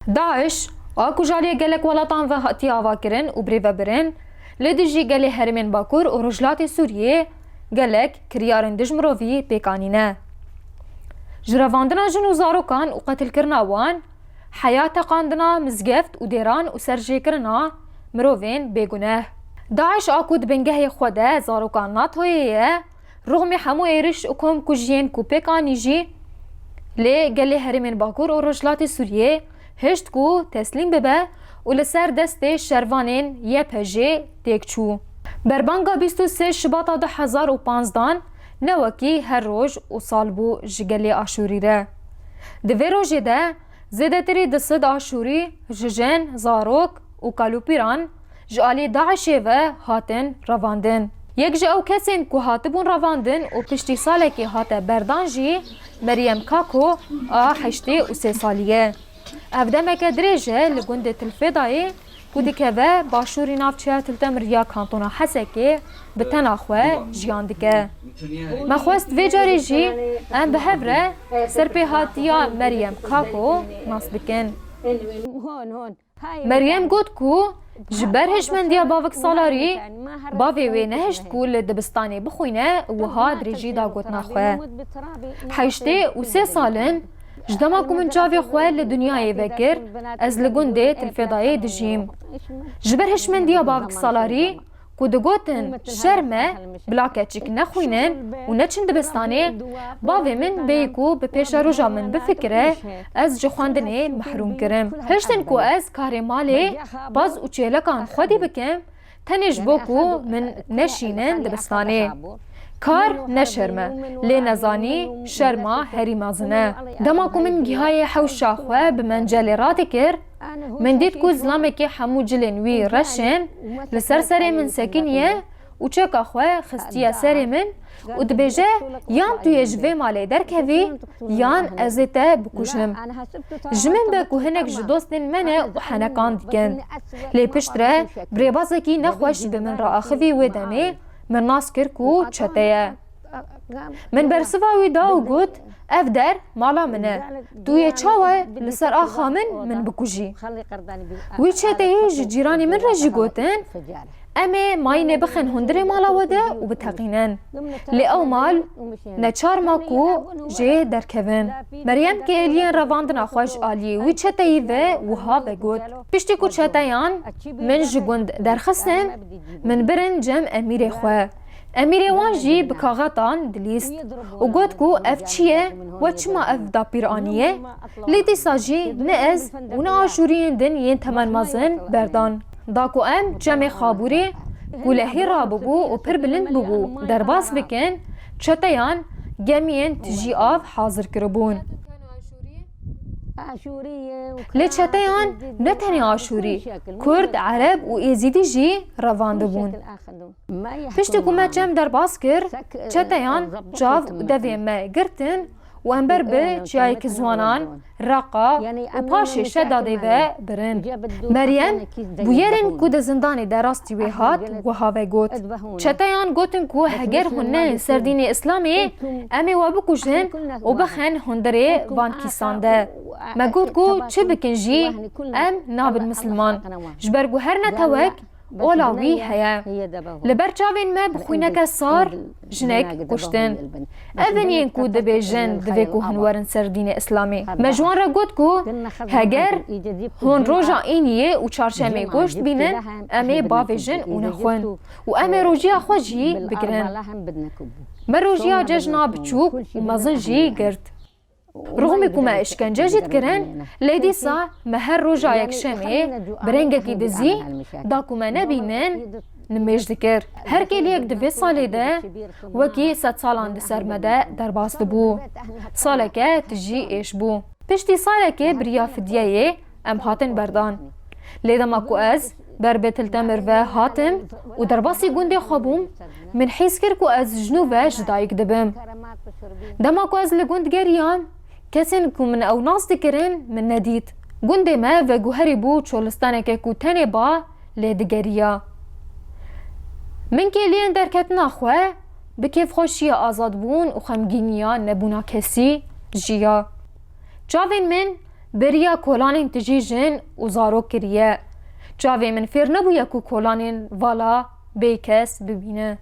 داعش اكو جاليه قالك ولطان فهاتي افاكرن وبريفا برن لدجي قالي هرمين باكور ورجلات سوريا قالك كريارن دجمروفي بيكانينا جرافاندنا جنو زاروكان وقتل كرناوان حياة قاندنا مزقفت وديران وسرجي كرنا مروفين بيقناه داعش اكود بنجهي خوده زاروكان ناتويه رغم حمو ايرش اكم كجين كو بيكانيجي لي قالي هرمين باكور ورجلات سوريا هشت کو تسلیم ببه و لسر دست شروانین یه پجه تکچو. بربانگا 23 شباط 2015 نوکی هر روز و سال بو جگلی آشوری ره. دوی روژه ده زیده تری دست آشوری ججن، زاروک و کالوپیران جالی داعشه و هاتن رواندن. یک جا او کسین که هاتبون رواندن و پشتی ساله که هات بردانجی مریم کاکو 83 سالیه. افدمك درجة لجندة الفضائي كودكوا باشوري نافشة تلتمريا كانتونا حسكي بتناخوة جياندكا ما خواست في جاريجي ام بهبرة سربي هاتيا مريم كاكو ناصبكن مريم قدكو جبرهش من ديا بافك صالاري بافي وينهشت كول دبستاني بخوينة وها دريجي دا قد ناخوة حيشتي وسي صالن جدماكم من جافي خوال لدنياي فكر از لگنده الفضائي دجيم جبرهش من ديا بافك صالاري كودگوتن شرمه بلاكتشك نخوينن ونچن دبستاني بافي من بيكو بپیشا روژا من بفكره از جخواندنه محروم کرم هشتن كو از كاري مالي باز وچيلكان خودي بكم تنج بوكو من نشينن دبستاني کار نشرمه لی نزانی شرما هری مازنه دماکو من گیهای حوشا خواه بمنجل راتی کر من دید کو زلامه که همو جلن وی رشن لسر سر من سکینیه و چکا خواه خستیه سر من و دبیجه یان توی جوه مالی درکوی یان ازیته بکوشم جمن بکو هنک جدوستن منه و حنکان دیگن لی پشتره بریبازکی نخوش بمن را آخوی و دمه من ناس کرکو چتیه من برسواوی داو گوت اف در مالا منه دوی چاوه لسر آخا من بکوژی وی چتیه جیرانی من رجی گوتن امه ماینه بخن هندره مالا وده و بتقینن لی او مال نچار ماکو جه درکوین مریم که الین رواندنا خوش آلی وی چتیه و ها بگوت پشتی کو چتیان من جگوند درخستن من برن جم امیر خواه امیر وانجی بکاغتان دلیست و گوت کو اف چیه و چما اف دا پیرانیه لیتی ساجی نه از و نه آشورین دن ین تمن مازن بردان داکو ام جمع خابوری گولهی را ببو و پر بلند ببو در باس بکن چتیان گمین تجی آف حاضر کربون لی چتیان نه تنی آشوری کرد عرب و ایزیدی جی روانده بون پشتی که ما جمع در باس کر چتیان جاو دوی ما گرتن و امبر به جایی که زوانان رقا و پاشی شداده و برن مریم بویرن که ده زندانی دراستی وی هات و هاوه گوت چتیان گوتن که هگر هنه سردین اسلامی امی و بکوشن و بخن هندره وان کیسانده ما گوت که چه بکن جی ام نابد مسلمان جبرگو هر نتوک اولاوی هیا لبرچاوین ما بخوینک سار جنک کشتن اونین کو دبی جن دوی کو هنورن سردین اسلامی مجوان را گوت کو هگر هون روژا اینیه و چارشمه گشت بینن امی باوی جن اون خون و امی روژیا خوشی بگرن ما روژیا ججنا بچوک و مزن جی گرد رغم که ما اشکنجه جید کرن لیدی سا مهر روژا یک شمه برنگه کی دزی دا که ما نبینن نمیش دکر هر کل یک دوی سالی ده وکی 100 سالان ده سرمده در باست بو ساله که تجی ایش بو پشتی ساله که بریا فدیه ام هاتن بردان لیدما کو از بر بیتل تمر و هاتم و در باسی گنده خوابوم من حیث کر کو از جنوبه جدایک دبم دما کو از لگوند گریان کسین که من او ناس دکرن من ندید گنده ما و گوهری بو چولستانه که کو تنه با لیدگریا من که لین درکت نخواه بکیف خوشی آزاد بون و خمگینیا نبونا کسی جیا جاوین من بریا کولانین تجیجن و زارو کریه. چاوی من فیر نبویا کو کولانین والا بیکس ببینه.